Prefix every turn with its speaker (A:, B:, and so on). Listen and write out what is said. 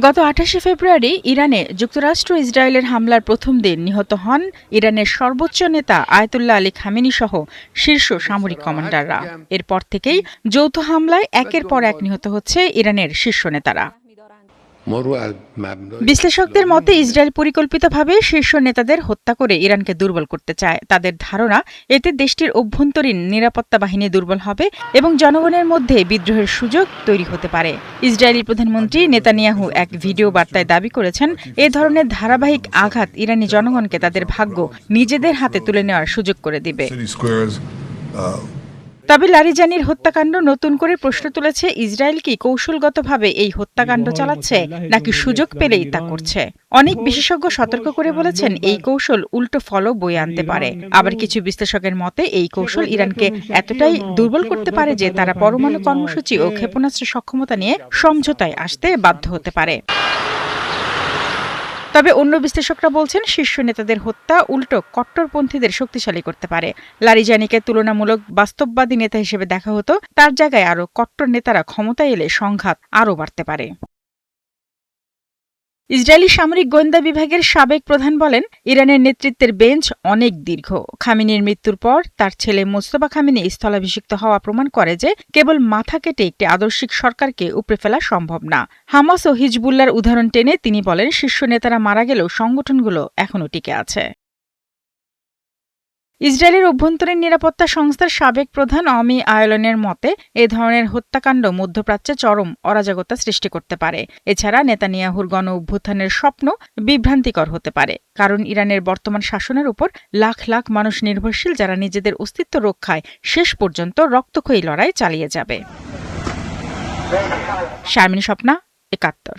A: গত ২৮ ফেব্রুয়ারি ইরানে যুক্তরাষ্ট্র ইসরায়েলের হামলার প্রথম দিন নিহত হন ইরানের সর্বোচ্চ নেতা আয়াতুল্লাহ আলী খামেনি সহ শীর্ষ সামরিক কমান্ডাররা। এরপর থেকেই যৌথ হামলায় একের পর এক নিহত হচ্ছে ইরানের শীর্ষ নেতারা। বিশ্লেষকদের মতে ইসরায়েল পরিকল্পিতভাবে শীর্ষ নেতাদের হত্যা করে ইরানকে দুর্বল করতে চায়। তাদের ধারণা, এতে দেশটির অভ্যন্তরীণ নিরাপত্তা বাহিনী দুর্বল হবে এবং জনগণের মধ্যে বিদ্রোহের সুযোগ তৈরি হতে পারে। ইসরায়েলি প্রধানমন্ত্রী নেতানিয়াহু এক ভিডিও বার্তায় দাবি করেছেন, এ ধরনের ধারাবাহিক আঘাত ইরানি জনগণকে তাদের ভাগ্য নিজেদের হাতে তুলে নেওয়ার সুযোগ করে দিবে। তবে লারিজানির হত্যাকাণ্ড নতুন করে প্রশ্ন তুলেছে, ইসরায়েল কি কৌশলগতভাবে এই হত্যাকাণ্ড চালাচ্ছে নাকি সুযোগ পেলেই তা করছে। অনেক বিশেষজ্ঞ সতর্ক করে বলেছেন, এই কৌশল উল্টো ফলও বয়ে আনতে পারে। আবার কিছু বিশ্লেষকের মতে এই কৌশল ইরানকে এতটাই দুর্বল করতে পারে যে তারা পরমাণু কর্মসূচি ও ক্ষেপণাস্ত্রের সক্ষমতা নিয়ে সমঝোতায় আসতে বাধ্য হতে পারে। তবে অন্য বিশ্লেষকরা বলছেন, শীর্ষ নেতাদের হত্যা উল্টো কট্টরপন্থীদের শক্তিশালী করতে পারে। লারিজানিকে তুলনামূলক বাস্তববাদী নেতা হিসেবে দেখা হতো, তার জায়গায় আরও কট্টর নেতারা ক্ষমতায় এলে সংঘাত আরও বাড়তে পারে। ইসরায়েলি সামরিক গোয়েন্দা বিভাগের সাবেক প্রধান বলেন, ইরানের নেতৃত্বের বেঞ্চ অনেক দীর্ঘ। খামেনির মৃত্যুর পর তার ছেলে মোস্তফা খামেনি স্থলাভিষিক্ত হওয়া প্রমাণ করে যে কেবল মাথা কেটে একটি আদর্শিক সরকারকে উপড়ে ফেলা সম্ভব না। হামাস ও হিজবুল্লাহর উদাহরণ টেনে তিনি বলেন, শীর্ষ নেতারা মারা গেলেও সংগঠনগুলো এখনও টিকে আছে। ইসরায়েলের অভ্যন্তরীণ নিরাপত্তা সংস্থার সাবেক প্রধান অমি আয়লনের মতে, এ ধরনের হত্যাকাণ্ড মধ্যপ্রাচ্যে চরম অরাজকতা সৃষ্টি করতে পারে। এছাড়া নেতানিয়াহুর গণ অভ্যুত্থানের স্বপ্ন বিভ্রান্তিকর হতে পারে, কারণ ইরানের বর্তমান শাসনের উপর লাখ লাখ মানুষ নির্ভরশীল, যারা নিজেদের অস্তিত্ব রক্ষায় শেষ পর্যন্ত রক্তক্ষয়ী লড়াই চালিয়ে যাবে। শারমিন স্বপ্না, ৭১।